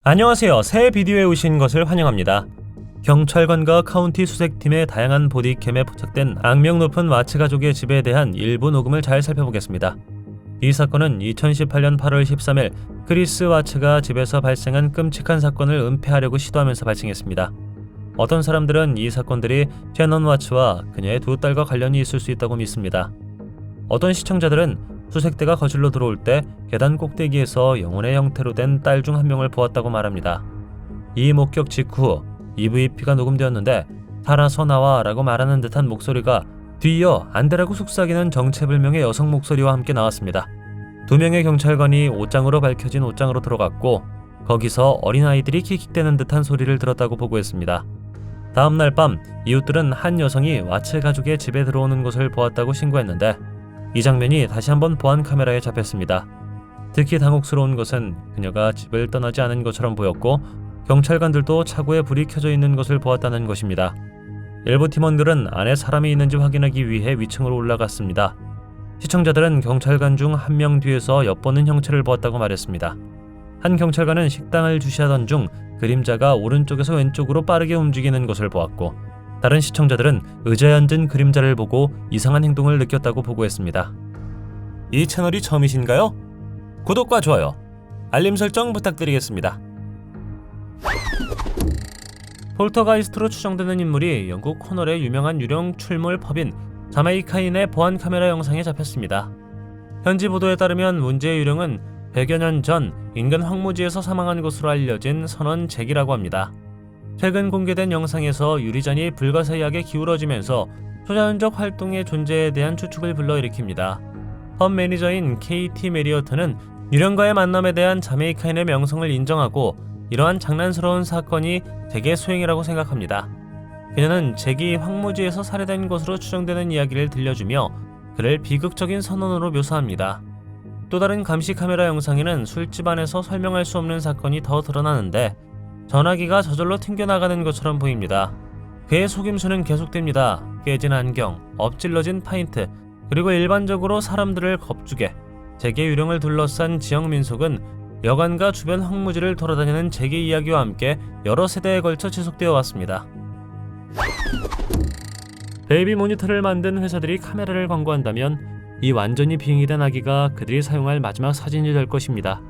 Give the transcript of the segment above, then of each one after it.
안녕하세요. 새 비디오에 오신 것을 환영합니다. 경찰관과 카운티 수색팀의 다양한 보디캠에 포착된 악명 높은 와츠 가족의 집에 대한 일부 녹음을 잘 살펴보겠습니다. 이 사건은 2018년 8월 13일 크리스 와츠가 집에서 발생한 끔찍한 사건을 은폐하려고 시도하면서 발생했습니다. 어떤 사람들은 이 사건들이 셰넌 와츠와 그녀의 두 딸과 관련이 있을 수 있다고 믿습니다. 어떤 시청자들은 수색대가 거실로 들어올 때 계단 꼭대기에서 영혼의 형태로 된 딸 중 한 명을 보았다고 말합니다. 이 목격 직후 EVP가 녹음되었는데 살아서 나와 라고 말하는 듯한 목소리가 뒤이어 안되라고 속삭이는 정체불명의 여성 목소리와 함께 나왔습니다. 두 명의 경찰관이 옷장으로 밝혀진 옷장으로 들어갔고 거기서 어린아이들이 킥킥대는 듯한 소리를 들었다고 보고했습니다. 다음날 밤 이웃들은 한 여성이 와츠 가족의 집에 들어오는 것을 보았다고 신고했는데 이 장면이 다시 한번 보안 카메라에 잡혔습니다. 특히 당혹스러운 것은 그녀가 집을 떠나지 않은 것처럼 보였고 경찰관들도 차고에 불이 켜져 있는 것을 보았다는 것입니다. 일부 팀원들은 안에 사람이 있는지 확인하기 위해 위층으로 올라갔습니다. 시청자들은 경찰관 중 한 명 뒤에서 엿보는 형체를 보았다고 말했습니다. 한 경찰관은 식당을 주시하던 중 그림자가 오른쪽에서 왼쪽으로 빠르게 움직이는 것을 보았고 다른 시청자들은 의자에 앉은 그림자를 보고 이상한 행동을 느꼈다고 보고했습니다. 이 채널이 처음이신가요? 구독과 좋아요, 알림 설정 부탁드리겠습니다. 폴터가이스트로 추정되는 인물이 영국 코널의 유명한 유령 출몰 펍인 자메이카인의 보안 카메라 영상에 잡혔습니다. 현지 보도에 따르면 문제의 유령은 100여 년 전 인근 황무지에서 사망한 것으로 알려진 선원 잭이라고 합니다. 최근 공개된 영상에서 유리잔이 불가사의하게 기울어지면서 초자연적 활동의 존재에 대한 추측을 불러일으킵니다. 펍 매니저인 KT 메리어트는 유령과의 만남에 대한 자메이카인의 명성을 인정하고 이러한 장난스러운 사건이 잭의 소행이라고 생각합니다. 그녀는 잭이 황무지에서 살해된 것으로 추정되는 이야기를 들려주며 그를 비극적인 선원으로 묘사합니다. 또 다른 감시 카메라 영상에는 술집 안에서 설명할 수 없는 사건이 더 드러나는데 전화기가 저절로 튕겨나가는 것처럼 보입니다. 그의 속임수는 계속됩니다. 깨진 안경, 엎질러진 파인트, 그리고 일반적으로 사람들을 겁주게 잭의 유령을 둘러싼 지역 민속은 여관과 주변 황무지를 돌아다니는 잭의 이야기와 함께 여러 세대에 걸쳐 지속되어 왔습니다. 베이비 모니터를 만든 회사들이 카메라를 광고한다면 이 완전히 빙의된 아기가 그들이 사용할 마지막 사진이 될 것입니다.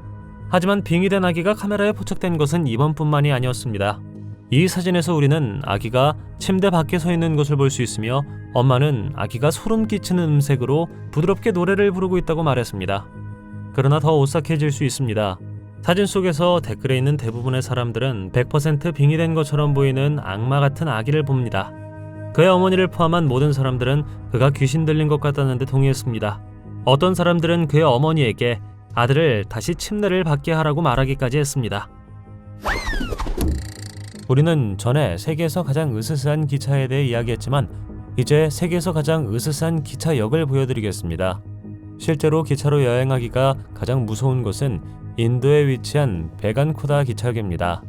하지만 빙의된 아기가 카메라에 포착된 것은 이번뿐만이 아니었습니다. 이 사진에서 우리는 아기가 침대 밖에 서 있는 것을 볼 수 있으며 엄마는 아기가 소름 끼치는 음색으로 부드럽게 노래를 부르고 있다고 말했습니다. 그러나 더 오싹해질 수 있습니다. 사진 속에서 댓글에 있는 대부분의 사람들은 100% 빙의된 것처럼 보이는 악마 같은 아기를 봅니다. 그의 어머니를 포함한 모든 사람들은 그가 귀신 들린 것 같다는 데 동의했습니다. 어떤 사람들은 그의 어머니에게 아들을 다시 침대를 밖에 하라고 말하기까지 했습니다. 우리는 전에 세계에서 가장 으스스한 기차에 대해 이야기했지만 이제 세계에서 가장 으스스한 기차역을 보여드리겠습니다. 실제로 기차로 여행하기가 가장 무서운 곳은 인도에 위치한 베간쿠다 기차역입니다.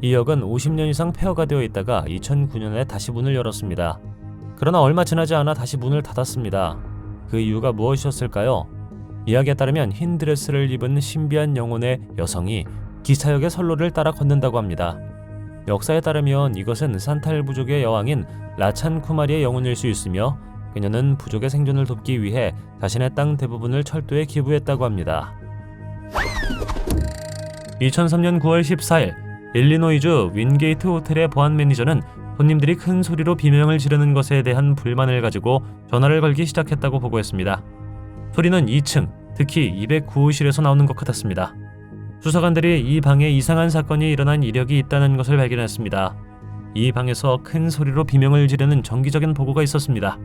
이 역은 50년 이상 폐허가 되어 있다가 2009년에 다시 문을 열었습니다. 그러나 얼마 지나지 않아 다시 문을 닫았습니다. 그 이유가 무엇이었을까요? 이야기에 따르면 흰 드레스를 입은 신비한 영혼의 여성이 기차역의 선로를 따라 걷는다고 합니다. 역사에 따르면 이것은 산탈 부족의 여왕인 라찬 쿠마리의 영혼일 수 있으며 그녀는 부족의 생존을 돕기 위해 자신의 땅 대부분을 철도에 기부했다고 합니다. 2003년 9월 14일 일리노이주 윈게이트 호텔의 보안 매니저는 손님들이 큰 소리로 비명을 지르는 것에 대한 불만을 가지고 전화를 걸기 시작했다고 보고했습니다. 소리는 2층, 특히 209호실에서 나오는 것 같았습니다. 수사관들이 이 방에 이상한 사건이 일어난 이력이 있다는 것을 발견했습니다. 이 방에서 큰 소리로 비명을 지르는 정기적인 보고가 있었습니다.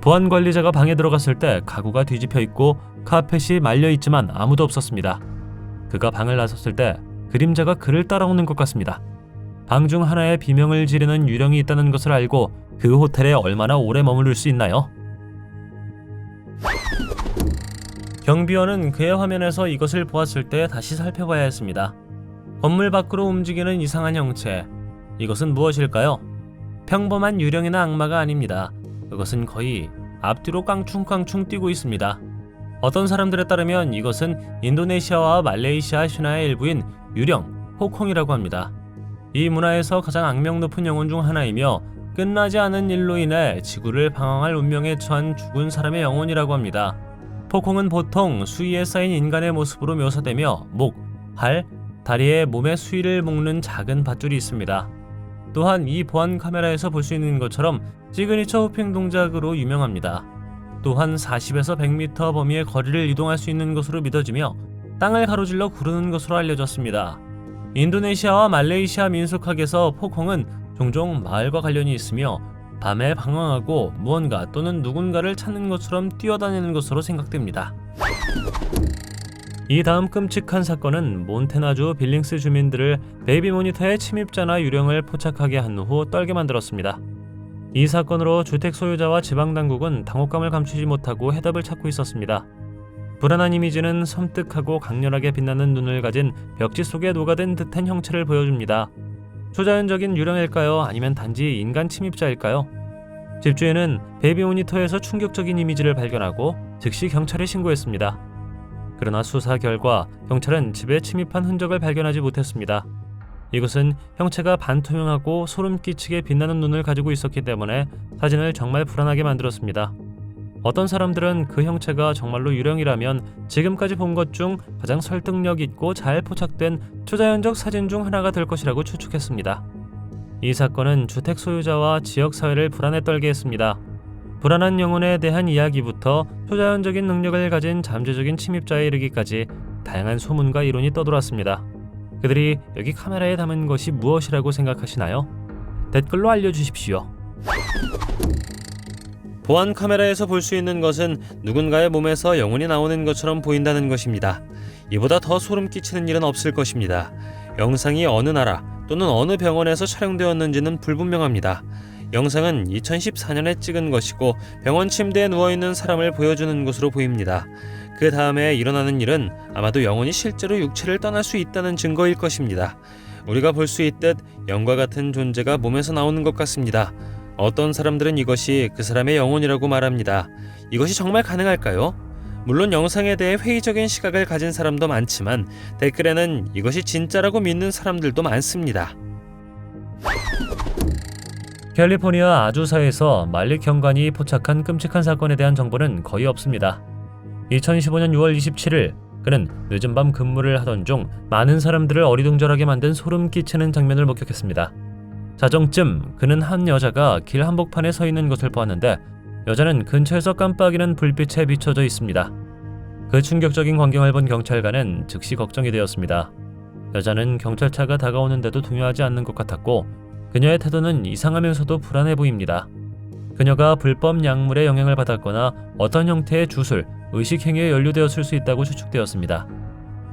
보안 관리자가 방에 들어갔을 때 가구가 뒤집혀 있고 카펫이 말려 있지만 아무도 없었습니다. 그가 방을 나섰을 때 그림자가 그를 따라오는 것 같습니다. 방 중 하나에 비명을 지르는 유령이 있다는 것을 알고 그 호텔에 얼마나 오래 머무를 수 있나요? 경비원은 그의 화면에서 이것을 보았을 때 다시 살펴봐야 했습니다. 건물 밖으로 움직이는 이상한 형체. 이것은 무엇일까요? 평범한 유령이나 악마가 아닙니다. 그것은 거의 앞뒤로 깡충깡충 뛰고 있습니다. 어떤 사람들에 따르면 이것은 인도네시아와 말레이시아 신화의 일부인 유령, 포콩이라고 합니다. 이 문화에서 가장 악명 높은 영혼 중 하나이며 끝나지 않은 일로 인해 지구를 방황할 운명에 처한 죽은 사람의 영혼이라고 합니다. 포콩은 보통 수위에 쌓인 인간의 모습으로 묘사되며 목, 팔, 다리에 몸의 수위를 묶는 작은 밧줄이 있습니다. 또한 이 보안 카메라에서 볼 수 있는 것처럼 시그니처 호핑 동작으로 유명합니다. 또한 40에서 100m 범위의 거리를 이동할 수 있는 것으로 믿어지며 땅을 가로질러 구르는 것으로 알려졌습니다. 인도네시아와 말레이시아 민속학에서 포콩은 종종 마을과 관련이 있으며 밤에 방황하고 무언가 또는 누군가를 찾는 것처럼 뛰어다니는 것으로 생각됩니다. 이 다음 끔찍한 사건은 몬태나주 빌링스 주민들을 베이비 모니터의 침입자나 유령을 포착하게 한 후 떨게 만들었습니다. 이 사건으로 주택 소유자와 지방당국은 당혹감을 감추지 못하고 해답을 찾고 있었습니다. 불안한 이미지는 섬뜩하고 강렬하게 빛나는 눈을 가진 벽지 속에 녹아든 듯한 형체를 보여줍니다. 초자연적인 유령일까요? 아니면 단지 인간 침입자일까요? 집주인은 베이비 모니터에서 충격적인 이미지를 발견하고 즉시 경찰에 신고했습니다. 그러나 수사 결과 경찰은 집에 침입한 흔적을 발견하지 못했습니다. 이것은 형체가 반투명하고 소름 끼치게 빛나는 눈을 가지고 있었기 때문에 사진을 정말 불안하게 만들었습니다. 어떤 사람들은 그 형체가 정말로 유령이라면 지금까지 본 것 중 가장 설득력 있고 잘 포착된 초자연적 사진 중 하나가 될 것이라고 추측했습니다. 이 사건은 주택 소유자와 지역 사회를 불안에 떨게 했습니다. 불안한 영혼에 대한 이야기부터 초자연적인 능력을 가진 잠재적인 침입자에 이르기까지 다양한 소문과 이론이 떠돌았습니다. 그들이 여기 카메라에 담은 것이 무엇이라고 생각하시나요? 댓글로 알려주십시오. 보안 카메라에서 볼 수 있는 것은 누군가의 몸에서 영혼이 나오는 것처럼 보인다는 것입니다. 이보다 더 소름 끼치는 일은 없을 것입니다. 영상이 어느 나라 또는 어느 병원에서 촬영되었는지는 불분명합니다. 영상은 2014년에 찍은 것이고 병원 침대에 누워있는 사람을 보여주는 것으로 보입니다. 그 다음에 일어나는 일은 아마도 영혼이 실제로 육체를 떠날 수 있다는 증거일 것입니다. 우리가 볼 수 있듯 영과 같은 존재가 몸에서 나오는 것 같습니다. 어떤 사람들은 이것이 그 사람의 영혼이라고 말합니다. 이것이 정말 가능할까요? 물론 영상에 대해 회의적인 시각을 가진 사람도 많지만 댓글에는 이것이 진짜라고 믿는 사람들도 많습니다. 캘리포니아 아주사에서 만릭 경관이 포착한 끔찍한 사건에 대한 정보는 거의 없습니다. 2015년 6월 27일 그는 늦은 밤 근무를 하던 중 많은 사람들을 어리둥절하게 만든 소름 끼치는 장면을 목격했습니다. 자정쯤 그는 한 여자가 길 한복판에 서 있는 것을 보았는데 여자는 근처에서 깜빡이는 불빛에 비춰져 있습니다. 그 충격적인 광경을 본 경찰관은 즉시 걱정이 되었습니다. 여자는 경찰차가 다가오는데도 동요하지 않는 것 같았고 그녀의 태도는 이상하면서도 불안해 보입니다. 그녀가 불법 약물의 영향을 받았거나 어떤 형태의 주술, 의식행위에 연루되었을 수 있다고 추측되었습니다.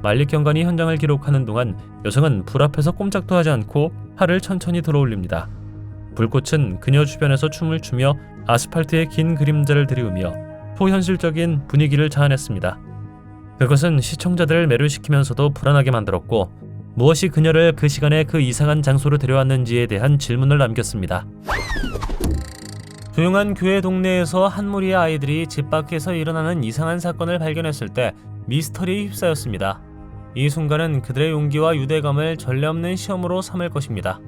만릭 경관이 현장을 기록하는 동안 여성은 불 앞에서 꼼짝도 하지 않고 팔을 천천히 들어올립니다. 불꽃은 그녀 주변에서 춤을 추며 아스팔트에 긴 그림자를 들이우며 초현실적인 분위기를 자아냈습니다. 그것은 시청자들을 매료시키면서도 불안하게 만들었고 무엇이 그녀를 그 시간에 그 이상한 장소로 데려왔는지에 대한 질문을 남겼습니다. 조용한 교회 동네에서 한 무리의 아이들이 집 밖에서 일어나는 이상한 사건을 발견했을 때 미스터리에 휩싸였습니다. 이 순간은 그들의 용기와 유대감을 전례 없는 시험으로 삼을 것입니다.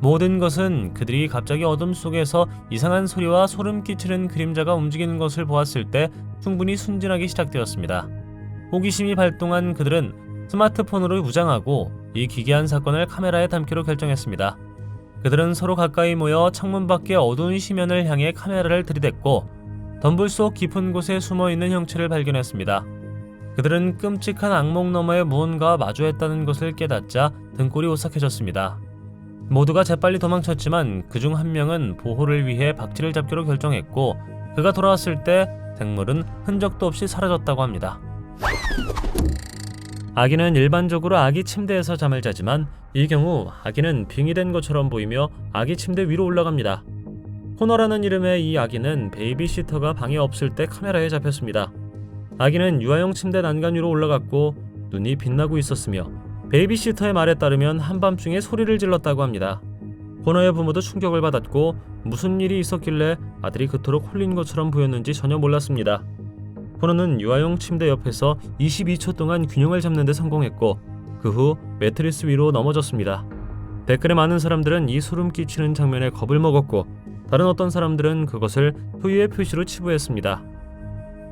모든 것은 그들이 갑자기 어둠 속에서 이상한 소리와 소름 끼치는 그림자가 움직이는 것을 보았을 때 충분히 순진하게 시작되었습니다. 호기심이 발동한 그들은 스마트폰으로 무장하고 이 기괴한 사건을 카메라에 담기로 결정했습니다. 그들은 서로 가까이 모여 창문 밖의 어두운 시면을 향해 카메라를 들이댔고 덤불 속 깊은 곳에 숨어있는 형체를 발견했습니다. 그들은 끔찍한 악몽 너머에 무언가와 마주했다는 것을 깨닫자 등골이 오싹해졌습니다. 모두가 재빨리 도망쳤지만 그중 한 명은 보호를 위해 박쥐를 잡기로 결정했고 그가 돌아왔을 때 생물은 흔적도 없이 사라졌다고 합니다. 아기는 일반적으로 아기 침대에서 잠을 자지만 이 경우 아기는 빙의된 것처럼 보이며 아기 침대 위로 올라갑니다. 코너라는 이름의 이 아기는 베이비시터가 방에 없을 때 카메라에 잡혔습니다. 아기는 유아용 침대 난간 위로 올라갔고 눈이 빛나고 있었으며 베이비시터의 말에 따르면 한밤중에 소리를 질렀다고 합니다. 코너의 부모도 충격을 받았고 무슨 일이 있었길래 아들이 그토록 홀린 것처럼 보였는지 전혀 몰랐습니다. 코너는 유아용 침대 옆에서 22초 동안 균형을 잡는 데 성공했고 그 후 매트리스 위로 넘어졌습니다. 댓글에 많은 사람들은 이 소름 끼치는 장면에 겁을 먹었고 다른 어떤 사람들은 그것을 후유의 표시로 치부했습니다.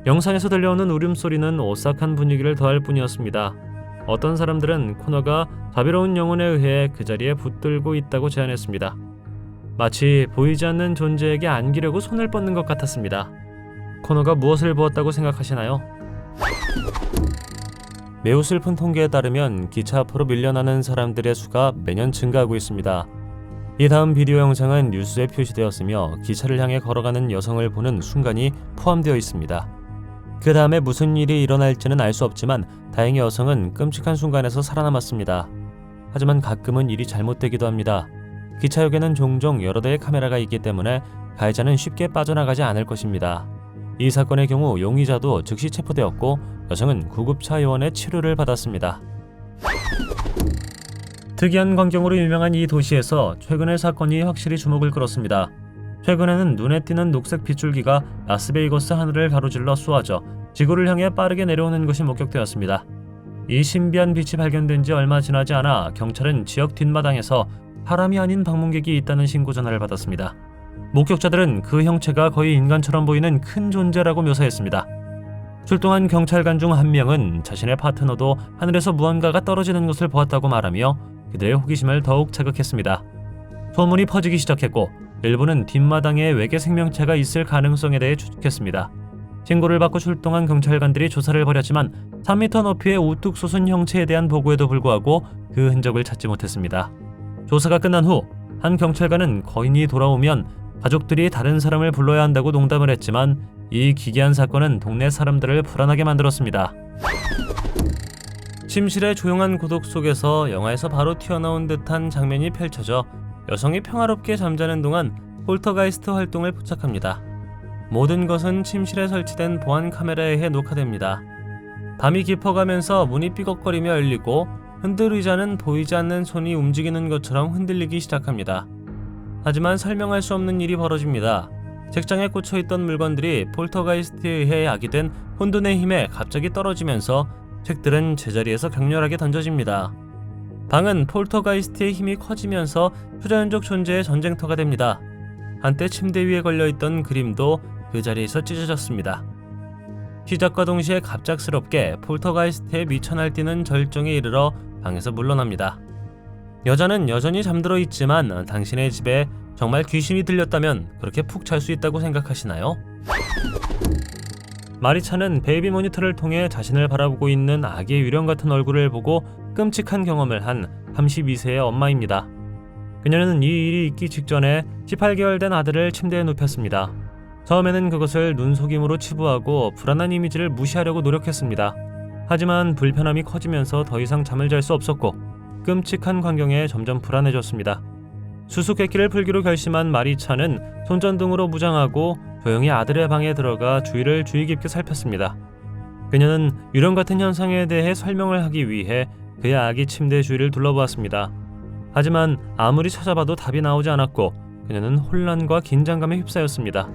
영상에서 들려오는 울음소리는 오싹한 분위기를 더할 뿐이었습니다. 어떤 사람들은 코너가 자비로운 영혼에 의해 그 자리에 붙들고 있다고 제안했습니다. 마치 보이지 않는 존재에게 안기려고 손을 뻗는 것 같았습니다. 코너가 무엇을 보았다고 생각하시나요? 매우 슬픈 통계에 따르면 기차 앞으로 밀려나는 사람들의 수가 매년 증가하고 있습니다. 이 다음 비디오 영상은 뉴스에 표시되었으며 기차를 향해 걸어가는 여성을 보는 순간이 포함되어 있습니다. 그 다음에 무슨 일이 일어날지는 알 수 없지만 다행히 여성은 끔찍한 순간에서 살아남았습니다. 하지만 가끔은 일이 잘못되기도 합니다. 기차역에는 종종 여러 대의 카메라가 있기 때문에 가해자는 쉽게 빠져나가지 않을 것입니다. 이 사건의 경우 용의자도 즉시 체포되었고 여성은 구급차 요원의 치료를 받았습니다. 특이한 광경으로 유명한 이 도시에서 최근의 사건이 확실히 주목을 끌었습니다. 최근에는 눈에 띄는 녹색 빗줄기가 라스베이거스 하늘을 가로질러 쏘아져 지구를 향해 빠르게 내려오는 것이 목격되었습니다. 이 신비한 빛이 발견된 지 얼마 지나지 않아 경찰은 지역 뒷마당에서 사람이 아닌 방문객이 있다는 신고 전화를 받았습니다. 목격자들은 그 형체가 거의 인간처럼 보이는 큰 존재라고 묘사했습니다. 출동한 경찰관 중 한 명은 자신의 파트너도 하늘에서 무언가가 떨어지는 것을 보았다고 말하며 그들의 호기심을 더욱 자극했습니다. 소문이 퍼지기 시작했고 일부는 뒷마당에 외계 생명체가 있을 가능성에 대해 추측했습니다. 신고를 받고 출동한 경찰관들이 조사를 벌였지만 3m 높이의 우뚝 솟은 형체에 대한 보고에도 불구하고 그 흔적을 찾지 못했습니다. 조사가 끝난 후 한 경찰관은 거인이 돌아오면 가족들이 다른 사람을 불러야 한다고 농담을 했지만 이 기괴한 사건은 동네 사람들을 불안하게 만들었습니다. 침실의 조용한 고독 속에서 영화에서 바로 튀어나온 듯한 장면이 펼쳐져 여성이 평화롭게 잠자는 동안 폴터가이스트 활동을 포착합니다. 모든 것은 침실에 설치된 보안 카메라에 의해 녹화됩니다. 밤이 깊어가면서 문이 삐걱거리며 열리고 흔들 의자는 보이지 않는 손이 움직이는 것처럼 흔들리기 시작합니다. 하지만 설명할 수 없는 일이 벌어집니다. 책장에 꽂혀있던 물건들이 폴터가이스트에 의해 야기된 혼돈의 힘에 갑자기 떨어지면서 책들은 제자리에서 격렬하게 던져집니다. 방은 폴터가이스트의 힘이 커지면서 초자연적 존재의 전쟁터가 됩니다. 한때 침대 위에 걸려있던 그림도 그 자리에서 찢어졌습니다. 시작과 동시에 갑작스럽게 폴터가이스트의 미쳐 날뛰는 절정에 이르러 방에서 물러납니다. 여자는 여전히 잠들어 있지만 당신의 집에 정말 귀신이 들렸다면 그렇게 푹 잘 수 있다고 생각하시나요? 마리차는 베이비 모니터를 통해 자신을 바라보고 있는 아기의 유령 같은 얼굴을 보고 끔찍한 경험을 한 32세의 엄마입니다. 그녀는 이 일이 있기 직전에 18개월 된 아들을 침대에 눕혔습니다. 처음에는 그것을 눈속임으로 치부하고 불안한 이미지를 무시하려고 노력했습니다. 하지만 불편함이 커지면서 더 이상 잠을 잘 수 없었고 끔찍한 광경에 점점 불안해졌습니다. 수수께끼를 풀기로 결심한 마리차는 손전등으로 무장하고 조용히 아들의 방에 들어가 주위를 주의 깊게 살폈습니다. 그녀는 유령 같은 현상에 대해 설명을 하기 위해 그의 아기 침대 주위를 둘러보았습니다. 하지만 아무리 찾아봐도 답이 나오지 않았고 그녀는 혼란과 긴장감에 휩싸였습니다.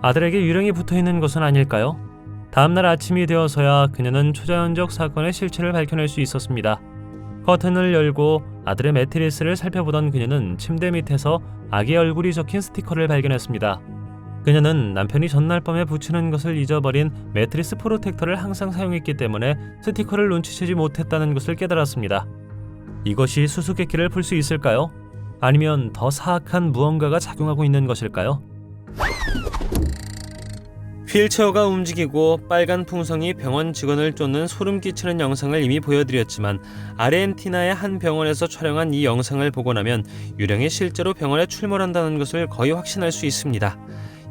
아들에게 유령이 붙어있는 것은 아닐까요? 다음날 아침이 되어서야 그녀는 초자연적 사건의 실체를 밝혀낼 수 있었습니다. 커튼을 열고 아들의 매트리스를 살펴보던 그녀는 침대 밑에서 아기의 얼굴이 적힌 스티커를 발견했습니다. 그녀는 남편이 전날 밤에 붙이는 것을 잊어버린 매트리스 프로텍터를 항상 사용했기 때문에 스티커를 눈치채지 못했다는 것을 깨달았습니다. 이것이 수수께끼를 풀 수 있을까요? 아니면 더 사악한 무언가가 작용하고 있는 것일까요? 휠체어가 움직이고 빨간 풍선이 병원 직원을 쫓는 소름 끼치는 영상을 이미 보여드렸지만 아르헨티나의 한 병원에서 촬영한 이 영상을 보고 나면 유령이 실제로 병원에 출몰한다는 것을 거의 확신할 수 있습니다.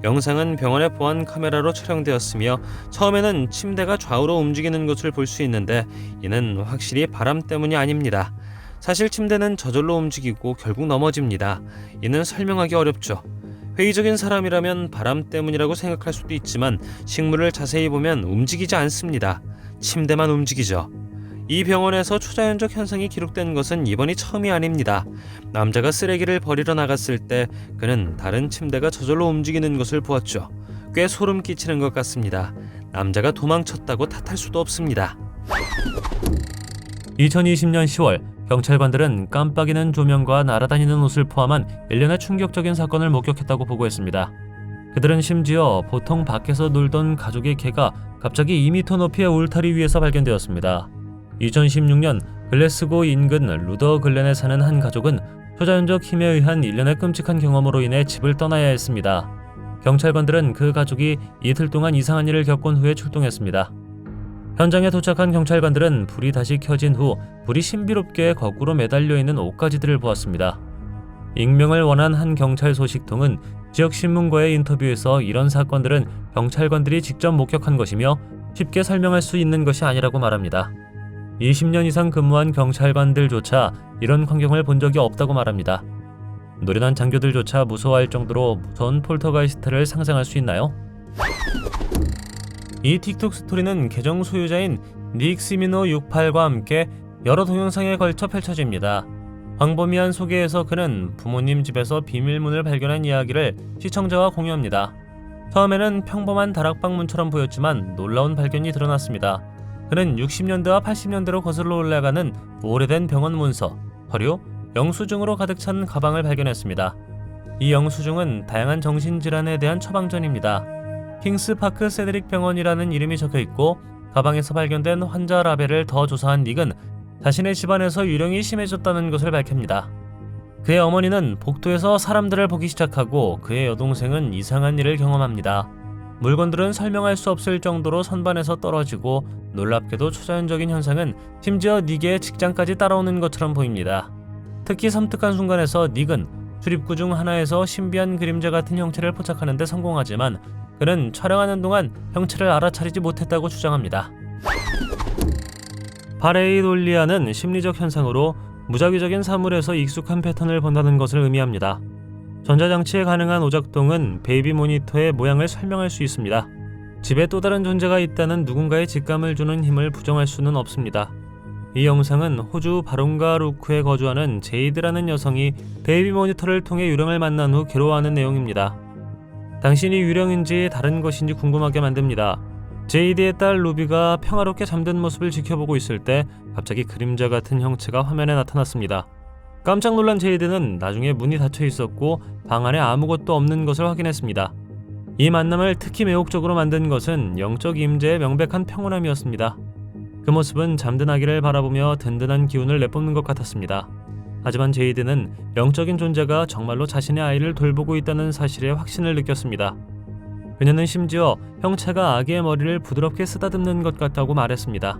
영상은 병원의 보안 카메라로 촬영되었으며 처음에는 침대가 좌우로 움직이는 것을 볼 수 있는데 이는 확실히 바람 때문이 아닙니다. 사실 침대는 저절로 움직이고 결국 넘어집니다. 이는 설명하기 어렵죠. 회의적인 사람이라면 바람 때문이라고 생각할 수도 있지만 식물을 자세히 보면 움직이지 않습니다. 침대만 움직이죠. 이 병원에서 초자연적 현상이 기록된 것은 이번이 처음이 아닙니다. 남자가 쓰레기를 버리러 나갔을 때 그는 다른 침대가 저절로 움직이는 것을 보았죠. 꽤 소름 끼치는 것 같습니다. 남자가 도망쳤다고 탓할 수도 없습니다. 2020년 10월 경찰관들은 깜빡이는 조명과 날아다니는 옷을 포함한 일련의 충격적인 사건을 목격했다고 보고했습니다. 그들은 심지어 보통 밖에서 놀던 가족의 개가 갑자기 2m 높이의 울타리 위에서 발견되었습니다. 2016년 글래스고 인근 루더 글렌에 사는 한 가족은 초자연적 힘에 의한 일련의 끔찍한 경험으로 인해 집을 떠나야 했습니다. 경찰관들은 그 가족이 이틀 동안 이상한 일을 겪은 후에 출동했습니다. 현장에 도착한 경찰관들은 불이 다시 켜진 후 불이 신비롭게 거꾸로 매달려 있는 옷가지들을 보았습니다. 익명을 원한 한 경찰 소식통은 지역 신문과의 인터뷰에서 이런 사건들은 경찰관들이 직접 목격한 것이며 쉽게 설명할 수 있는 것이 아니라고 말합니다. 20년 이상 근무한 경찰관들조차 이런 광경을 본 적이 없다고 말합니다. 노련한 장교들조차 무서워할 정도로 무서운 폴터가이스트를 상상할 수 있나요? 이 틱톡 스토리는 계정 소유자인 닉시미노68과 함께 여러 동영상에 걸쳐 펼쳐집니다. 광범위한 소개에서 그는 부모님 집에서 비밀문을 발견한 이야기를 시청자와 공유합니다. 처음에는 평범한 다락방문처럼 보였지만 놀라운 발견이 드러났습니다. 그는 60년대와 80년대로 거슬러 올라가는 오래된 병원 문서, 서류, 영수증으로 가득 찬 가방을 발견했습니다. 이 영수증은 다양한 정신질환에 대한 처방전입니다. 킹스파크 세드릭 병원이라는 이름이 적혀있고 가방에서 발견된 환자 라벨을 더 조사한 닉은 자신의 집안에서 유령이 심해졌다는 것을 밝힙니다. 그의 어머니는 복도에서 사람들을 보기 시작하고 그의 여동생은 이상한 일을 경험합니다. 물건들은 설명할 수 없을 정도로 선반에서 떨어지고 놀랍게도 초자연적인 현상은 심지어 닉의 직장까지 따라오는 것처럼 보입니다. 특히 섬뜩한 순간에서 닉은 출입구 중 하나에서 신비한 그림자 같은 형체를 포착하는 데 성공하지만 그는 촬영하는 동안 형체를 알아차리지 못했다고 주장합니다. 파레이돌리아는 심리적 현상으로 무작위적인 사물에서 익숙한 패턴을 본다는 것을 의미합니다. 전자장치에 가능한 오작동은 베이비 모니터의 모양을 설명할 수 있습니다. 집에 또 다른 존재가 있다는 누군가의 직감을 주는 힘을 부정할 수는 없습니다. 이 영상은 호주 바룬가루크에 거주하는 제이드라는 여성이 베이비 모니터를 통해 유령을 만난 후 괴로워하는 내용입니다. 당신이 유령인지 다른 것인지 궁금하게 만듭니다. 제이드의 딸 루비가 평화롭게 잠든 모습을 지켜보고 있을 때 갑자기 그림자 같은 형체가 화면에 나타났습니다. 깜짝 놀란 제이드는 나중에 문이 닫혀 있었고 방 안에 아무것도 없는 것을 확인했습니다. 이 만남을 특히 매혹적으로 만든 것은 영적 임재의 명백한 평온함이었습니다. 그 모습은 잠든 아기를 바라보며 든든한 기운을 내뿜는 것 같았습니다. 하지만 제이드는 영적인 존재가 정말로 자신의 아이를 돌보고 있다는 사실에 확신을 느꼈습니다. 그녀는 심지어 형체가 아기의 머리를 부드럽게 쓰다듬는 것 같다고 말했습니다.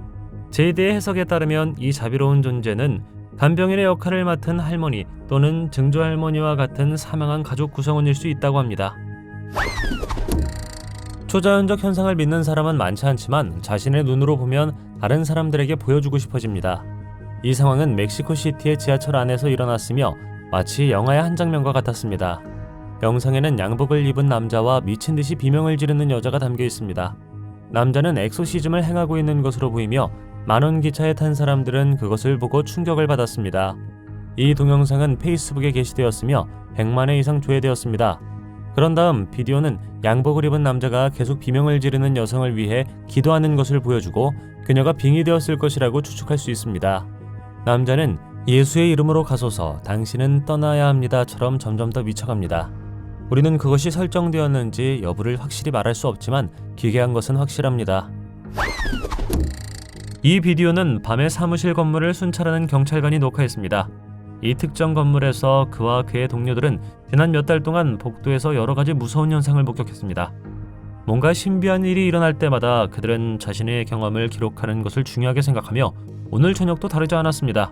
제이드의 해석에 따르면 이 자비로운 존재는 간병인의 역할을 맡은 할머니 또는 증조할머니와 같은 사망한 가족 구성원일 수 있다고 합니다. 초자연적 현상을 믿는 사람은 많지 않지만 자신의 눈으로 보면 다른 사람들에게 보여주고 싶어집니다. 이 상황은 멕시코시티의 지하철 안에서 일어났으며 마치 영화의 한 장면과 같았습니다. 영상에는 양복을 입은 남자와 미친듯이 비명을 지르는 여자가 담겨 있습니다. 남자는 엑소시즘을 행하고 있는 것으로 보이며 만원 기차에 탄 사람들은 그것을 보고 충격을 받았습니다. 이 동영상은 페이스북에 게시되었으며 100만 회 이상 조회되었습니다. 그런 다음 비디오는 양복을 입은 남자가 계속 비명을 지르는 여성을 위해 기도하는 것을 보여주고 그녀가 빙의되었을 것이라고 추측할 수 있습니다. 남자는 예수의 이름으로 가소서 당신은 떠나야 합니다처럼 점점 더 미쳐갑니다. 우리는 그것이 설정되었는지 여부를 확실히 말할 수 없지만 기괴한 것은 확실합니다. 이 비디오는 밤에 사무실 건물을 순찰하는 경찰관이 녹화했습니다. 이 특정 건물에서 그와 그의 동료들은 지난 몇 달 동안 복도에서 여러 가지 무서운 현상을 목격했습니다. 뭔가 신비한 일이 일어날 때마다 그들은 자신의 경험을 기록하는 것을 중요하게 생각하며 오늘 저녁도 다르지 않았습니다.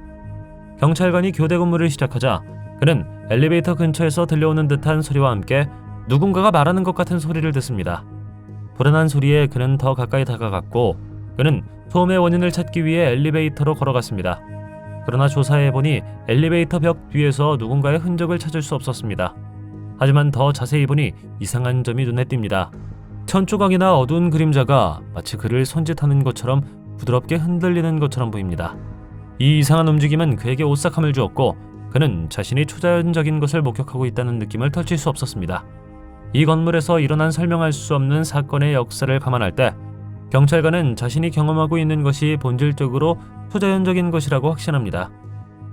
경찰관이 교대 근무를 시작하자 그는 엘리베이터 근처에서 들려오는 듯한 소리와 함께 누군가가 말하는 것 같은 소리를 듣습니다. 불안한 소리에 그는 더 가까이 다가갔고 그는 소음의 원인을 찾기 위해 엘리베이터로 걸어갔습니다. 그러나 조사해보니 엘리베이터 벽 뒤에서 누군가의 흔적을 찾을 수 없었습니다. 하지만 더 자세히 보니 이상한 점이 눈에 띕니다. 천조각이나 어두운 그림자가 마치 그를 손짓하는 것처럼 부드럽게 흔들리는 것처럼 보입니다. 이 이상한 움직임은 그에게 오싹함을 주었고 그는 자신이 초자연적인 것을 목격하고 있다는 느낌을 털칠 수 없었습니다. 이 건물에서 일어난 설명할 수 없는 사건의 역사를 감안할 때 경찰관은 자신이 경험하고 있는 것이 본질적으로 초자연적인 것이라고 확신합니다.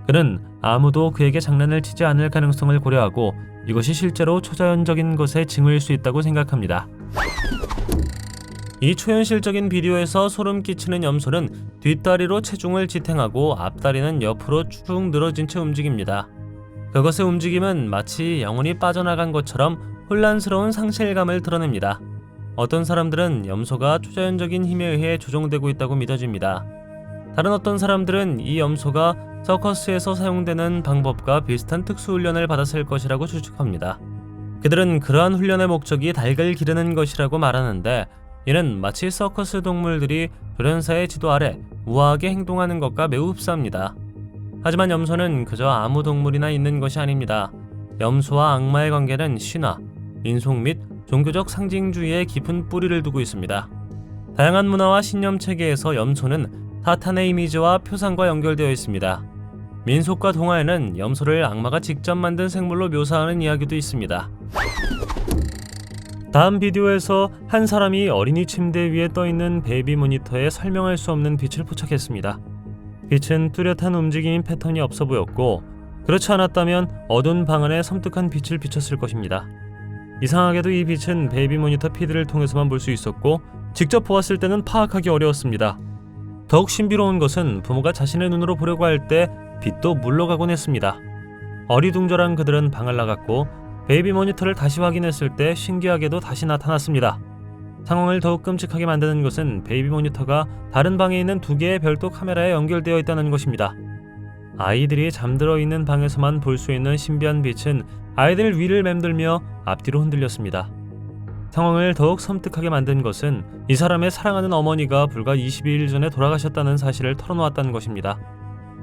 그는 아무도 그에게 장난을 치지 않을 가능성을 고려하고 이것이 실제로 초자연적인 것의 징후일 수 있다고 생각합니다. 이 초현실적인 비디오에서 소름 끼치는 염소는 뒷다리로 체중을 지탱하고 앞다리는 옆으로 쭉 늘어진 채 움직입니다. 그것의 움직임은 마치 영혼이 빠져나간 것처럼 혼란스러운 상실감을 드러냅니다. 어떤 사람들은 염소가 초자연적인 힘에 의해 조종되고 있다고 믿어집니다. 다른 어떤 사람들은 이 염소가 서커스에서 사용되는 방법과 비슷한 특수훈련을 받았을 것이라고 추측합니다. 그들은 그러한 훈련의 목적이 닭을 기르는 것이라고 말하는데, 이는 마치 서커스 동물들이 조련사의 지도 아래 우아하게 행동하는 것과 매우 흡사합니다. 하지만 염소는 그저 아무 동물이나 있는 것이 아닙니다. 염소와 악마의 관계는 신화, 민속 및 종교적 상징주의에 깊은 뿌리를 두고 있습니다. 다양한 문화와 신념 체계에서 염소는 사탄의 이미지와 표상과 연결되어 있습니다. 민속과 동화에는 염소를 악마가 직접 만든 생물로 묘사하는 이야기도 있습니다. 다음 비디오에서 한 사람이 어린이 침대 위에 떠있는 베이비 모니터에 설명할 수 없는 빛을 포착했습니다. 빛은 뚜렷한 움직임 패턴이 없어 보였고, 그렇지 않았다면 어두운 방 안에 섬뜩한 빛을 비췄을 것입니다. 이상하게도 이 빛은 베이비 모니터 피드를 통해서만 볼 수 있었고, 직접 보았을 때는 파악하기 어려웠습니다. 더욱 신비로운 것은 부모가 자신의 눈으로 보려고 할 때 빛도 물러가곤 했습니다. 어리둥절한 그들은 방을 나갔고 베이비 모니터를 다시 확인했을 때 신기하게도 다시 나타났습니다. 상황을 더욱 끔찍하게 만드는 것은 베이비 모니터가 다른 방에 있는 2개의 별도 카메라에 연결되어 있다는 것입니다. 아이들이 잠들어 있는 방에서만 볼 수 있는 신비한 빛은 아이들 위를 맴돌며 앞뒤로 흔들렸습니다. 상황을 더욱 섬뜩하게 만든 것은 이 사람의 사랑하는 어머니가 불과 22일 전에 돌아가셨다는 사실을 털어놓았다는 것입니다.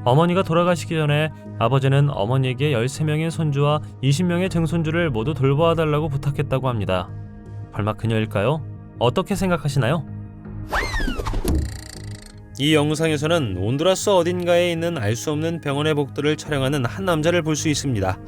어머니가 돌아가시기 전에 아버지는 어머니에게 13명의 손주와 20명의 증손주를 모두 돌보아달라고 부탁했다고 합니다. 설마 그녀일까요? 어떻게 생각하시나요? 이 영상에서는 온두라스 어딘가에 있는 알 수 없는 병원의 복도를 촬영하는 한 남자를 볼 수 있습니다.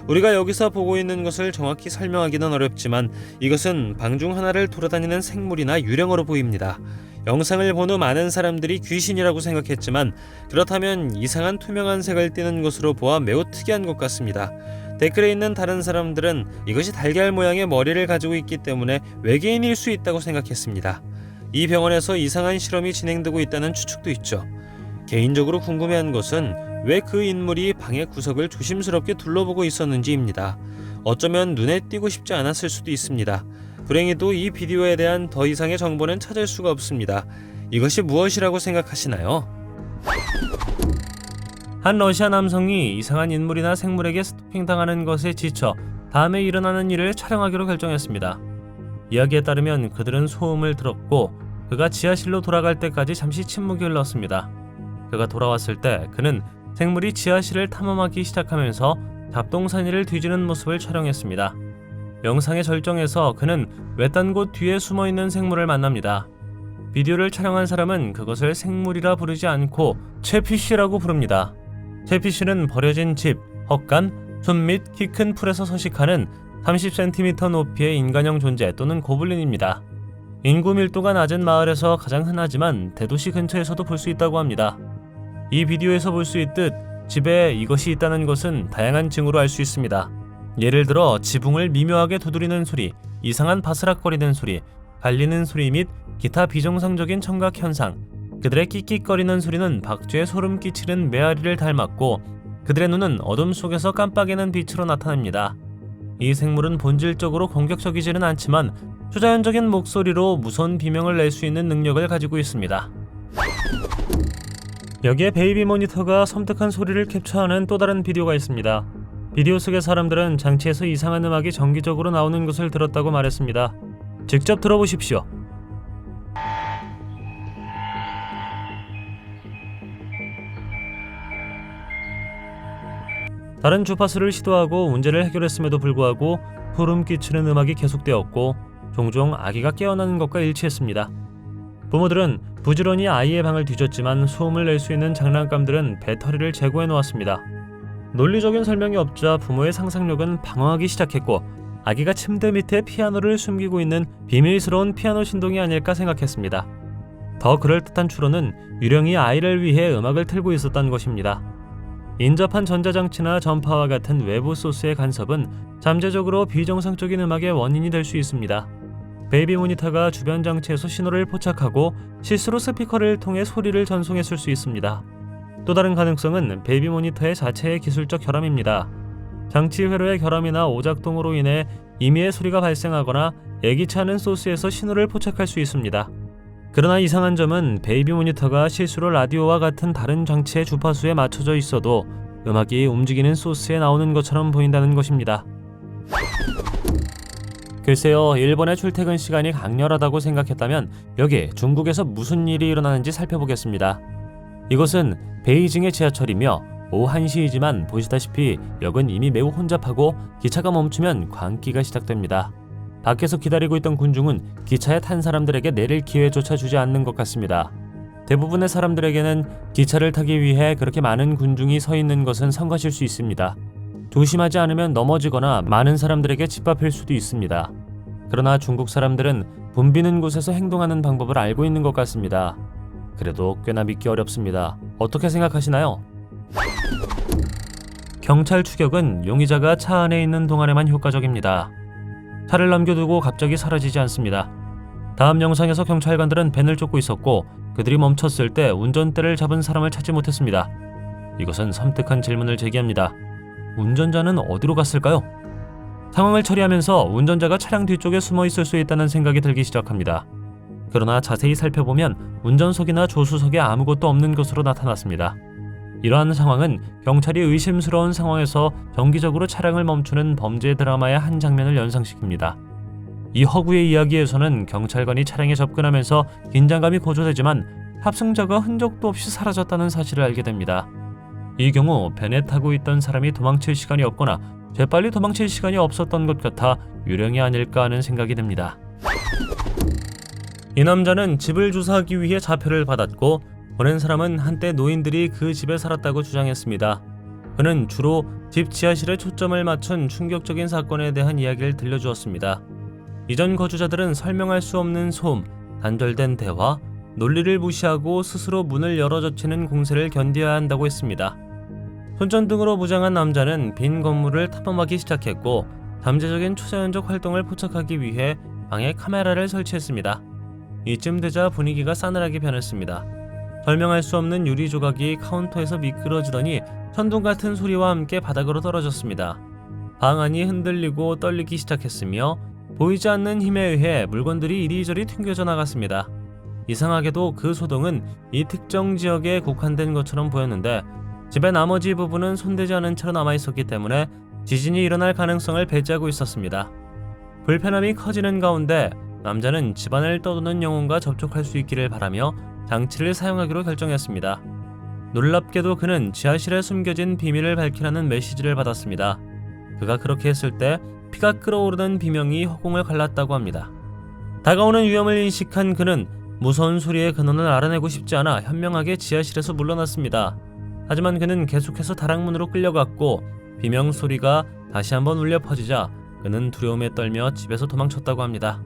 우리가 여기서 보고 있는 것을 정확히 설명하기는 어렵지만 이것은 방 중 하나를 돌아다니는 생물이나 유령으로 보입니다. 영상을 본 후 많은 사람들이 귀신이라고 생각했지만, 그렇다면 이상한 투명한 색을 띠는 것으로 보아 매우 특이한 것 같습니다. 댓글에 있는 다른 사람들은 이것이 달걀 모양의 머리를 가지고 있기 때문에 외계인일 수 있다고 생각했습니다. 이 병원에서 이상한 실험이 진행되고 있다는 추측도 있죠. 개인적으로 궁금해한 것은 왜 그 인물이 방의 구석을 조심스럽게 둘러보고 있었는지입니다. 어쩌면 눈에 띄고 싶지 않았을 수도 있습니다. 불행히도 이 비디오에 대한 더 이상의 정보는 찾을 수가 없습니다. 이것이 무엇이라고 생각하시나요? 한 러시아 남성이 이상한 인물이나 생물에게 스토킹당하는 것에 지쳐 다음에 일어나는 일을 촬영하기로 결정했습니다. 이야기에 따르면 그들은 소음을 들었고 그가 지하실로 돌아갈 때까지 잠시 침묵이 흘렀습니다. 그가 돌아왔을 때 그는 생물이 지하실을 탐험하기 시작하면서 잡동사니를 뒤지는 모습을 촬영했습니다. 영상의 절정에서 그는 외딴 곳 뒤에 숨어있는 생물을 만납니다. 비디오를 촬영한 사람은 그것을 생물이라 부르지 않고 채피쉬라고 부릅니다. 채피쉬는 버려진 집, 헛간, 숲 및 키 큰 풀에서 서식하는 30cm 높이의 인간형 존재 또는 고블린입니다. 인구 밀도가 낮은 마을에서 가장 흔하지만 대도시 근처에서도 볼 수 있다고 합니다. 이 비디오에서 볼 수 있듯 집에 이것이 있다는 것은 다양한 징후로 알 수 있습니다. 예를 들어 지붕을 미묘하게 두드리는 소리, 이상한 바스락거리는 소리, 갈리는 소리 및 기타 비정상적인 청각 현상. 그들의 끽끽거리는 소리는 박쥐의 소름 끼치는 메아리를 닮았고 그들의 눈은 어둠 속에서 깜빡이는 빛으로 나타납니다. 이 생물은 본질적으로 공격적이지는 않지만 초자연적인 목소리로 무서운 비명을 낼 수 있는 능력을 가지고 있습니다. 여기에 베이비 모니터가 섬뜩한 소리를 캡처하는 또 다른 비디오가 있습니다. 비디오 속의 사람들은 장치에서 이상한 음악이 정기적으로 나오는 것을 들었다고 말했습니다. 직접 들어보십시오. 다른 주파수를 시도하고 문제를 해결했음에도 불구하고 소름 끼치는 음악이 계속되었고 종종 아기가 깨어나는 것과 일치했습니다. 부모들은 부지런히 아이의 방을 뒤졌지만 소음을 낼 수 있는 장난감들은 배터리를 제거해 놓았습니다. 논리적인 설명이 없자 부모의 상상력은 방황하기 시작했고 아기가 침대 밑에 피아노를 숨기고 있는 비밀스러운 피아노 신동이 아닐까 생각했습니다. 더 그럴듯한 추론은 유령이 아이를 위해 음악을 틀고 있었다는 것입니다. 인접한 전자장치나 전파와 같은 외부 소스의 간섭은 잠재적으로 비정상적인 음악의 원인이 될 수 있습니다. 베이비 모니터가 주변 장치에서 신호를 포착하고 실수로 스피커를 통해 소리를 전송했을 수 있습니다. 또 다른 가능성은 베이비 모니터의 자체의 기술적 결함입니다. 장치 회로의 결함이나 오작동으로 인해 임의의 소리가 발생하거나 예기치 않은 소스에서 신호를 포착할 수 있습니다. 그러나 이상한 점은 베이비 모니터가 실수로 라디오와 같은 다른 장치의 주파수에 맞춰져 있어도 음악이 움직이는 소스에 나오는 것처럼 보인다는 것입니다. 글쎄요, 일본의 출퇴근 시간이 강렬하다고 생각했다면 여기 중국에서 무슨 일이 일어나는지 살펴보겠습니다. 이곳은 베이징의 지하철이며 오후 1시이지만 보시다시피 역은 이미 매우 혼잡하고 기차가 멈추면 광기가 시작됩니다. 밖에서 기다리고 있던 군중은 기차에 탄 사람들에게 내릴 기회조차 주지 않는 것 같습니다. 대부분의 사람들에게는 기차를 타기 위해 그렇게 많은 군중이 서 있는 것은 성가실 수 있습니다. 조심하지 않으면 넘어지거나 많은 사람들에게 짓밟힐 수도 있습니다. 그러나 중국 사람들은 붐비는 곳에서 행동하는 방법을 알고 있는 것 같습니다. 그래도 꽤나 믿기 어렵습니다. 어떻게 생각하시나요? 경찰 추격은 용의자가 차 안에 있는 동안에만 효과적입니다. 차를 남겨두고 갑자기 사라지지 않습니다. 다음 영상에서 경찰관들은 벤을 쫓고 있었고 그들이 멈췄을 때 운전대를 잡은 사람을 찾지 못했습니다. 이것은 섬뜩한 질문을 제기합니다. 운전자는 어디로 갔을까요? 상황을 처리하면서 운전자가 차량 뒤쪽에 숨어 있을 수 있다는 생각이 들기 시작합니다. 그러나 자세히 살펴보면 운전석이나 조수석에 아무것도 없는 것으로 나타났습니다. 이러한 상황은 경찰이 의심스러운 상황에서 정기적으로 차량을 멈추는 범죄 드라마의 한 장면을 연상시킵니다. 이 허구의 이야기에서는 경찰관이 차량에 접근하면서 긴장감이 고조되지만 탑승자가 흔적도 없이 사라졌다는 사실을 알게 됩니다. 이 경우 벤에 타고 있던 사람이 도망칠 시간이 없거나 재빨리 도망칠 시간이 없었던 것 같아 유령이 아닐까 하는 생각이 듭니다. 이 남자는 집을 조사하기 위해 자표를 받았고 보낸 사람은 한때 노인들이 그 집에 살았다고 주장했습니다. 그는 주로 집 지하실에 초점을 맞춘 충격적인 사건에 대한 이야기를 들려주었습니다. 이전 거주자들은 설명할 수 없는 소음, 단절된 대화, 논리를 무시하고 스스로 문을 열어젖히는 공세를 견뎌야 한다고 했습니다. 손전등으로 무장한 남자는 빈 건물을 탐험하기 시작했고 잠재적인 초자연적 활동을 포착하기 위해 방에 카메라를 설치했습니다. 이쯤 되자 분위기가 싸늘하게 변했습니다. 설명할 수 없는 유리 조각이 카운터에서 미끄러지더니 천둥 같은 소리와 함께 바닥으로 떨어졌습니다. 방 안이 흔들리고 떨리기 시작했으며 보이지 않는 힘에 의해 물건들이 이리저리 튕겨져 나갔습니다. 이상하게도 그 소동은 이 특정 지역에 국한된 것처럼 보였는데 집의 나머지 부분은 손대지 않은 채로 남아있었기 때문에 지진이 일어날 가능성을 배제하고 있었습니다. 불편함이 커지는 가운데 남자는 집안을 떠도는 영혼과 접촉할 수 있기를 바라며 장치를 사용하기로 결정했습니다. 놀랍게도 그는 지하실에 숨겨진 비밀을 밝히라는 메시지를 받았습니다. 그가 그렇게 했을 때 피가 끓어오르는 비명이 허공을 갈랐다고 합니다. 다가오는 위험을 인식한 그는 무서운 소리의 근원을 알아내고 싶지 않아 현명하게 지하실에서 물러났습니다. 하지만 그는 계속해서 다락문으로 끌려갔고 비명 소리가 다시 한번 울려 퍼지자 그는 두려움에 떨며 집에서 도망쳤다고 합니다.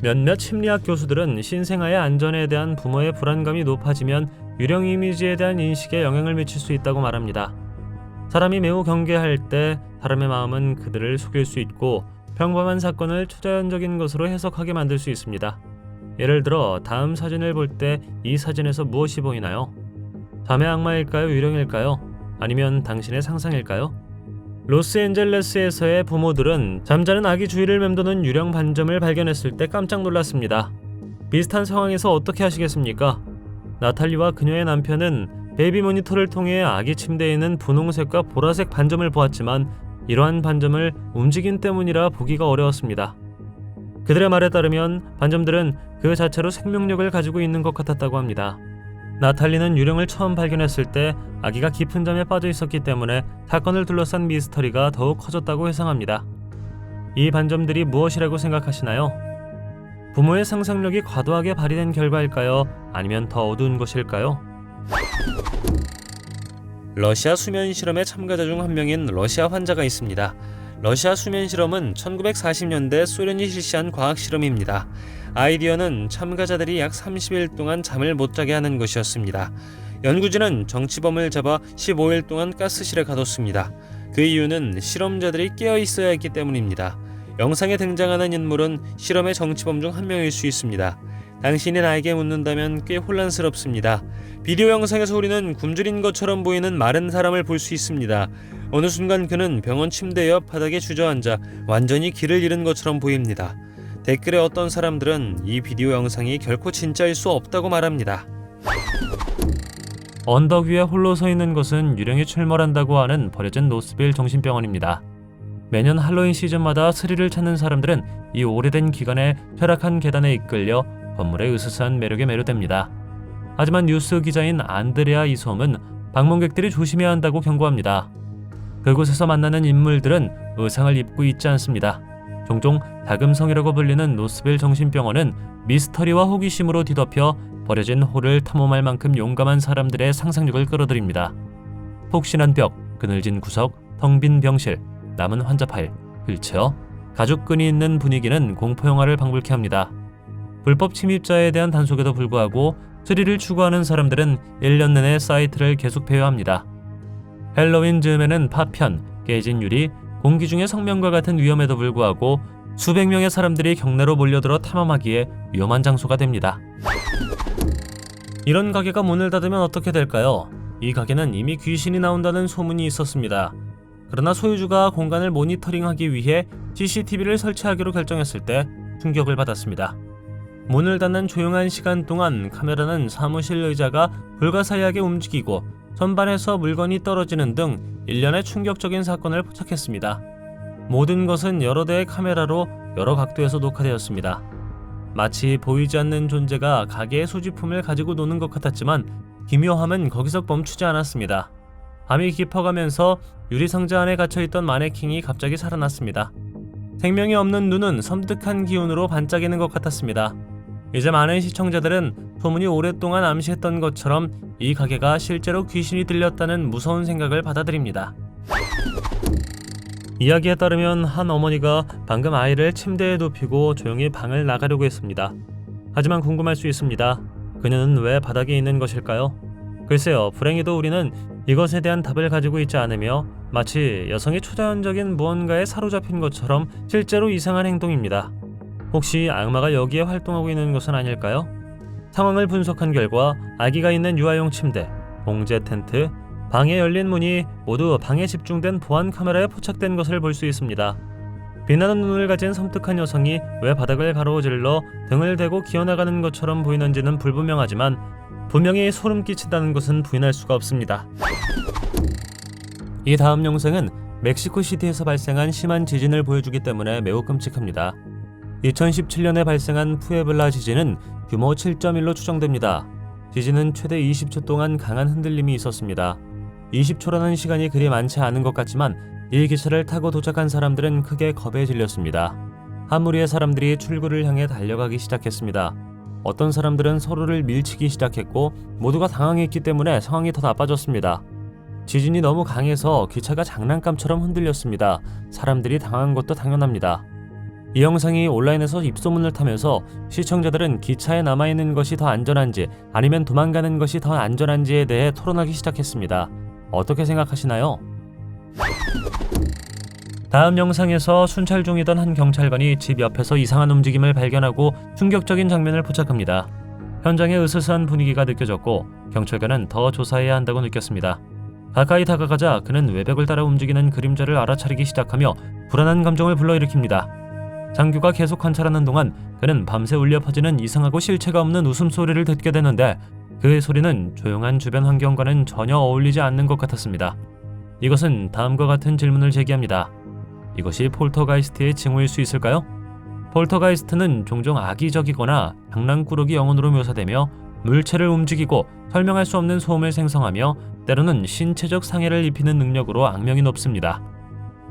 몇몇 심리학 교수들은 신생아의 안전에 대한 부모의 불안감이 높아지면 유령 이미지에 대한 인식에 영향을 미칠 수 있다고 말합니다. 사람이 매우 경계할 때 사람의 마음은 그들을 속일 수 있고 평범한 사건을 초자연적인 것으로 해석하게 만들 수 있습니다. 예를 들어 다음 사진을 볼 때 이 사진에서 무엇이 보이나요? 잠의 악마일까요? 유령일까요? 아니면 당신의 상상일까요? 로스앤젤레스에서의 부모들은 잠자는 아기 주위를 맴도는 유령 반점을 발견했을 때 깜짝 놀랐습니다. 비슷한 상황에서 어떻게 하시겠습니까? 나탈리와 그녀의 남편은 베이비 모니터를 통해 아기 침대에 있는 분홍색과 보라색 반점을 보았지만 이러한 반점을 움직임 때문이라 보기가 어려웠습니다. 그들의 말에 따르면 반점들은 그 자체로 생명력을 가지고 있는 것 같았다고 합니다. 나탈리는 유령을 처음 발견했을 때 아기가 깊은 잠에 빠져 있었기 때문에 사건을 둘러싼 미스터리가 더욱 커졌다고 회상합니다. 이 반점들이 무엇이라고 생각하시나요? 부모의 상상력이 과도하게 발휘된 결과일까요? 아니면 더 어두운 것일까요? 러시아 수면 실험의 참가자 중 한 명인 러시아 환자가 있습니다. 러시아 수면 실험은 1940년대 소련이 실시한 과학 실험입니다. 아이디어는 참가자들이 약 30일 동안 잠을 못 자게 하는 것이었습니다. 연구진은 정치범을 잡아 15일 동안 가스실에 가뒀습니다. 그 이유는 실험자들이 깨어 있어야 했기 때문입니다. 영상에 등장하는 인물은 실험의 정치범 중 한 명일 수 있습니다. 당신이 나에게 묻는다면 꽤 혼란스럽습니다. 비디오 영상에서 우리는 굶주린 것처럼 보이는 마른 사람을 볼 수 있습니다. 어느 순간 그는 병원 침대 옆 바닥에 주저앉아 완전히 길을 잃은 것처럼 보입니다. 댓글에 어떤 사람들은 이 비디오 영상이 결코 진짜일 수 없다고 말합니다. 언덕 위에 홀로 서 있는 것은 유령이 출몰한다고 하는 버려진 노스빌 정신병원입니다. 매년 할로윈 시즌마다 스릴을 찾는 사람들은 이 오래된 기관의 쇠락한 계단에 이끌려 건물의 으스스한 매력에 매료됩니다. 하지만 뉴스 기자인 안드레아 이솜은 방문객들이 조심해야 한다고 경고합니다. 그곳에서 만나는 인물들은 의상을 입고 있지 않습니다. 종종 다금성이라고 불리는 노스빌 정신병원은 미스터리와 호기심으로 뒤덮여 버려진 홀을 탐험할 만큼 용감한 사람들의 상상력을 끌어들입니다. 폭신한 벽, 그늘진 구석, 텅 빈 병실, 남은 환자 파일, 휠체어, 가죽끈이 있는 분위기는 공포영화를 방불케 합니다. 불법 침입자에 대한 단속에도 불구하고 스릴을 추구하는 사람들은 1년 내내 사이트를 계속 배회합니다. 헬로윈 즈음에는 파편, 깨진 유리, 공기 중의 성명과 같은 위험에도 불구하고 수백 명의 사람들이 경내로 몰려들어 탐험하기에 위험한 장소가 됩니다. 이런 가게가 문을 닫으면 어떻게 될까요? 이 가게는 이미 귀신이 나온다는 소문이 있었습니다. 그러나 소유주가 공간을 모니터링하기 위해 CCTV를 설치하기로 결정했을 때 충격을 받았습니다. 문을 닫는 조용한 시간 동안 카메라는 사무실 의자가 불가사의하게 움직이고 선반에서 물건이 떨어지는 등 일련의 충격적인 사건을 포착했습니다. 모든 것은 여러 대의 카메라로 여러 각도에서 녹화되었습니다. 마치 보이지 않는 존재가 가게의 소지품을 가지고 노는 것 같았지만 기묘함은 거기서 멈추지 않았습니다. 밤이 깊어가면서 유리상자 안에 갇혀있던 마네킹이 갑자기 살아났습니다. 생명이 없는 눈은 섬뜩한 기운으로 반짝이는 것 같았습니다. 이제 많은 시청자들은 소문이 오랫동안 암시했던 것처럼 이 가게가 실제로 귀신이 들렸다는 무서운 생각을 받아들입니다. 이야기에 따르면 한 어머니가 방금 아이를 침대에 눕히고 조용히 방을 나가려고 했습니다. 하지만 궁금할 수 있습니다. 그녀는 왜 바닥에 있는 것일까요? 글쎄요, 불행히도 우리는 이것에 대한 답을 가지고 있지 않으며 마치 여성이 초자연적인 무언가에 사로잡힌 것처럼 실제로 이상한 행동입니다. 혹시 악마가 여기에 활동하고 있는 것은 아닐까요? 상황을 분석한 결과 아기가 있는 유아용 침대, 봉제 텐트, 방에 열린 문이 모두 방에 집중된 보안 카메라에 포착된 것을 볼 수 있습니다. 빛나는 눈을 가진 섬뜩한 여성이 왜 바닥을 가로질러 등을 대고 기어나가는 것처럼 보이는지는 불분명하지만 분명히 소름 끼친다는 것은 부인할 수가 없습니다. 이 다음 영상은 멕시코시티에서 발생한 심한 지진을 보여주기 때문에 매우 끔찍합니다. 2017년에 발생한 푸에블라 지진은 규모 7.1로 추정됩니다. 지진은 최대 20초 동안 강한 흔들림이 있었습니다. 20초라는 시간이 그리 많지 않은 것 같지만 이 기차를 타고 도착한 사람들은 크게 겁에 질렸습니다. 한 무리의 사람들이 출구를 향해 달려가기 시작했습니다. 어떤 사람들은 서로를 밀치기 시작했고 모두가 당황했기 때문에 상황이 더 나빠졌습니다. 지진이 너무 강해서 기차가 장난감처럼 흔들렸습니다. 사람들이 당한 것도 당연합니다. 이 영상이 온라인에서 입소문을 타면서 시청자들은 기차에 남아있는 것이 더 안전한지 아니면 도망가는 것이 더 안전한지에 대해 토론하기 시작했습니다. 어떻게 생각하시나요? 다음 영상에서 순찰 중이던 한 경찰관이 집 옆에서 이상한 움직임을 발견하고 충격적인 장면을 포착합니다. 현장에 으스스한 분위기가 느껴졌고 경찰관은 더 조사해야 한다고 느꼈습니다. 가까이 다가가자 그는 외벽을 따라 움직이는 그림자를 알아차리기 시작하며 불안한 감정을 불러일으킵니다. 장교가 계속 관찰하는 동안 그는 밤새 울려 퍼지는 이상하고 실체가 없는 웃음소리를 듣게 되는데 그 소리는 조용한 주변 환경과는 전혀 어울리지 않는 것 같았습니다. 이것은 다음과 같은 질문을 제기합니다. 이것이 폴터가이스트의 징후일 수 있을까요? 폴터가이스트는 종종 악의적이거나 장난꾸러기 영혼으로 묘사되며 물체를 움직이고 설명할 수 없는 소음을 생성하며 때로는 신체적 상해를 입히는 능력으로 악명이 높습니다.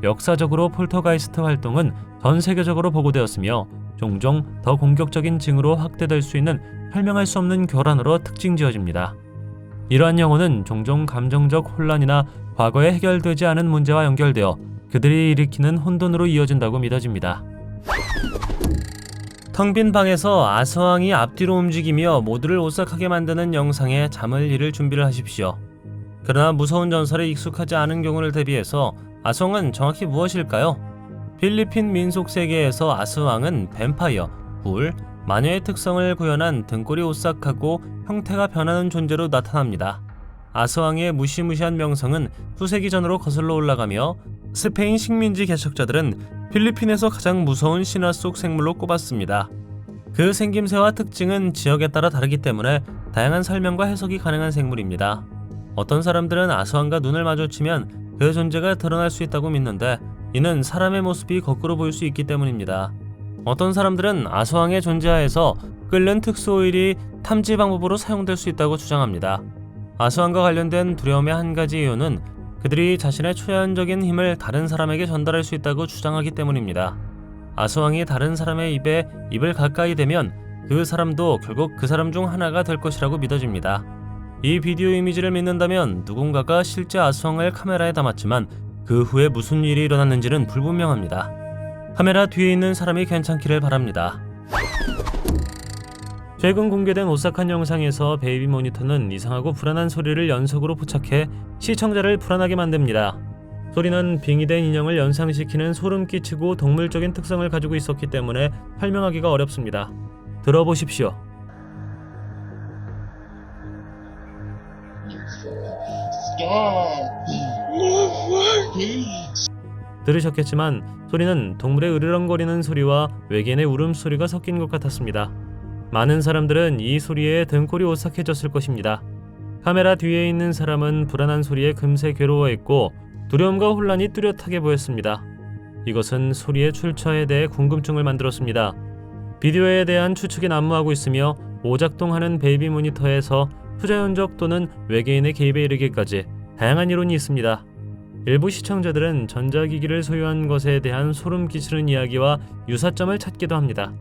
역사적으로 폴터가이스트 활동은 전 세계적으로 보고되었으며 종종 더 공격적인 징후로 확대될 수 있는 설명할 수 없는 교란으로 특징지어집니다. 이러한 영혼은 종종 감정적 혼란이나 과거에 해결되지 않은 문제와 연결되어 그들이 일으키는 혼돈으로 이어진다고 믿어집니다. 텅 빈 방에서 아서왕이 앞뒤로 움직이며 모두를 오싹하게 만드는 영상에 잠을 이을 준비를 하십시오. 그러나 무서운 전설에 익숙하지 않은 경우를 대비해서 아서왕은 정확히 무엇일까요? 필리핀 민속 세계에서 아서왕은 뱀파이어, 굴, 마녀의 특성을 구현한 등골이 오싹하고 형태가 변하는 존재로 나타납니다. 아서왕의 무시무시한 명성은 수세기 전으로 거슬러 올라가며 스페인 식민지 개척자들은 필리핀에서 가장 무서운 신화 속 생물로 꼽았습니다. 그 생김새와 특징은 지역에 따라 다르기 때문에 다양한 설명과 해석이 가능한 생물입니다. 어떤 사람들은 아서왕과 눈을 마주치면 그 존재가 드러날 수 있다고 믿는데 이는 사람의 모습이 거꾸로 보일 수 있기 때문입니다. 어떤 사람들은 아서왕의 존재하에서 끓는 특수 오일이 탐지 방법으로 사용될 수 있다고 주장합니다. 아서왕과 관련된 두려움의 한 가지 이유는 그들이 자신의 초자연적인 힘을 다른 사람에게 전달할 수 있다고 주장하기 때문입니다. 아서왕이 다른 사람의 입에 입을 가까이 대면 그 사람도 결국 그 사람 중 하나가 될 것이라고 믿어집니다. 이 비디오 이미지를 믿는다면 누군가가 실제 아서왕을 카메라에 담았지만 그 후에 무슨 일이 일어났는지는 불분명합니다. 카메라 뒤에 있는 사람이 괜찮기를 바랍니다. 최근 공개된 오싹한 영상에서 베이비 모니터는 이상하고 불안한 소리를 연속으로 포착해 시청자를 불안하게 만듭니다. 소리는 빙의된 인형을 연상시키는 소름 끼치고 동물적인 특성을 가지고 있었기 때문에 설명하기가 어렵습니다. 들어보십시오. 들으셨겠지만 소리는 동물의 으르렁거리는 소리와 외계인의 울음소리가 섞인 것 같았습니다. 많은 사람들은 이 소리에 등골이 오싹해졌을 것입니다. 카메라 뒤에 있는 사람은 불안한 소리에 금세 괴로워했고 두려움과 혼란이 뚜렷하게 보였습니다. 이것은 소리의 출처에 대해 궁금증을 만들었습니다. 비디오에 대한 추측이 난무하고 있으며 오작동하는 베이비 모니터에서 초자연적 또는 외계인의 개입에 이르기까지 다양한 이론이 있습니다. 일부 시청자들은 전자기기를 소유한 것에 대한 소름 끼치는 이야기와 유사점을 찾기도 합니다.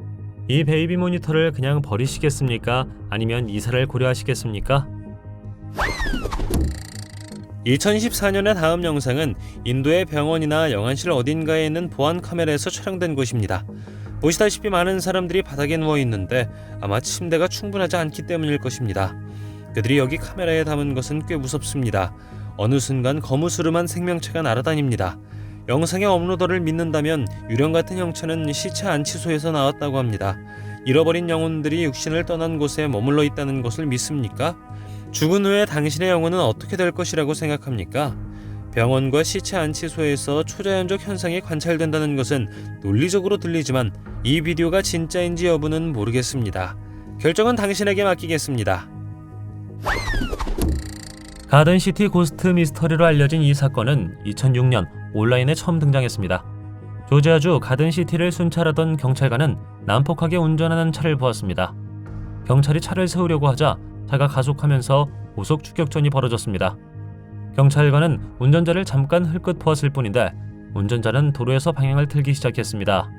이 베이비 모니터를 그냥 버리시겠습니까? 아니면 이사를 고려하시겠습니까? 2014년의 다음 영상은 인도의 병원이나 영안실 어딘가에 있는 보안 카메라에서 촬영된 것입니다. 보시다시피 많은 사람들이 바닥에 누워 있는데 아마 침대가 충분하지 않기 때문일 것입니다. 그들이 여기 카메라에 담은 것은 꽤 무섭습니다. 어느 순간 거무스름한 생명체가 날아다닙니다. 영상의 업로더를 믿는다면 유령 같은 형체는 시체 안치소에서 나왔다고 합니다. 잃어버린 영혼들이 육신을 떠난 곳에 머물러 있다는 것을 믿습니까? 죽은 후에 당신의 영혼은 어떻게 될 것이라고 생각합니까? 병원과 시체 안치소에서 초자연적 현상이 관찰된다는 것은 논리적으로 들리지만 이 비디오가 진짜인지 여부는 모르겠습니다. 결정은 당신에게 맡기겠습니다. 가든시티 고스트 미스터리로 알려진 이 사건은 2006년 온라인에 처음 등장했습니다. 조지아주 가든시티를 순찰하던 경찰관은 난폭하게 운전하는 차를 보았습니다. 경찰이 차를 세우려고 하자 차가 가속하면서 고속 추격전이 벌어졌습니다. 경찰관은 운전자를 잠깐 흘끗 보았을 뿐인데 운전자는 도로에서 방향을 틀기 시작했습니다.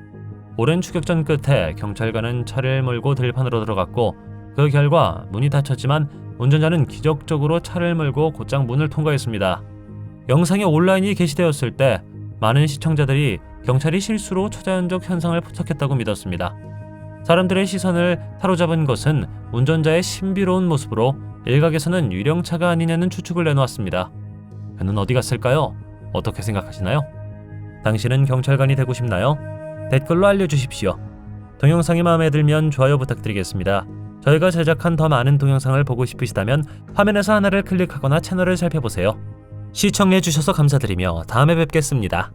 오랜 추격전 끝에 경찰관은 차를 몰고 들판으로 들어갔고 그 결과 문이 닫혔지만 운전자는 기적적으로 차를 몰고 곧장 문을 통과했습니다. 영상이 온라인이 게시되었을 때 많은 시청자들이 경찰이 실수로 초자연적 현상을 포착했다고 믿었습니다. 사람들의 시선을 사로잡은 것은 운전자의 신비로운 모습으로 일각에서는 유령차가 아니냐는 추측을 내놓았습니다. 그는 어디 갔을까요? 어떻게 생각하시나요? 당신은 경찰관이 되고 싶나요? 댓글로 알려주십시오. 동영상이 마음에 들면 좋아요 부탁드리겠습니다. 저희가 제작한 더 많은 동영상을 보고 싶으시다면 화면에서 하나를 클릭하거나 채널을 살펴보세요. 시청해주셔서 감사드리며 다음에 뵙겠습니다.